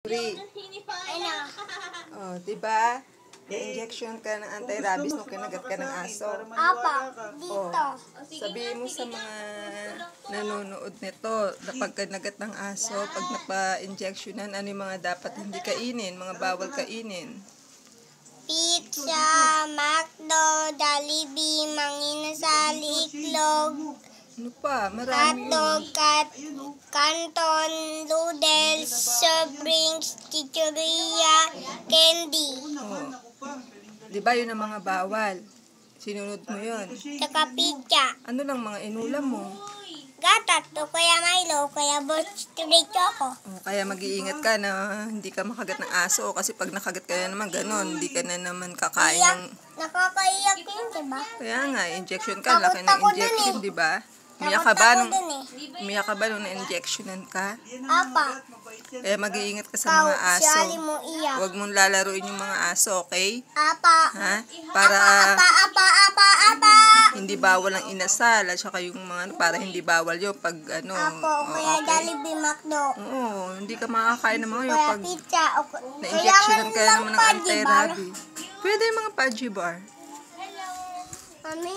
Free. Ano? Oh, 'di ba? Na-injection ka ng anti-rabies nung kinagat ka ng aso. Apa, dito. Sabihin mo sa mga nanonood nito na pag kinagat ng aso, pag napa-injectionan, ano yung mga dapat hindi kainin, mga bawal kainin. Pizza, McDo, Jollibee, Manginasal, Iklog, Ano pa? Marami yun. hotdog, canton, noodles, soft drinks, chichurria, candy, Oh. 'Di ba yun ang mga bawal? Sinunod mo yun. tsaka pizza. Ano lang mga inulam mo? Gatat to, kaya Milo, kaya Street Choco. Oh, kaya mag-iingat ka na hindi ka makagat ng aso kasi pag nakagat ka na naman ganon, hindi ka na naman kakain ng... Nakakaiyak yun, diba? Kaya nga, injection ka, laki ng Takot ako injection, dun eh. di ba? Umiyak Takot ka ba ako nung, dun eh. umiyak ka ba nung na-injectionan ka? Apa, Kaya mag-iingat ka sa mga aso. siyali mo iyak. Huwag mong lalaruin yung mga aso, okay? Apa, Ha? Para apa. hindi bawal ang inasal at saka yung mga ano, para hindi bawal yun pag ano. Apo, oh, kaya okay. Jollibee, McDo. Oo, hindi ka makakain ng mga yun Kaya pag pizza. na-injectionan ka naman ng Pudgy bar. anti-rabies. Pwede yung mga pudgy bar. Mami,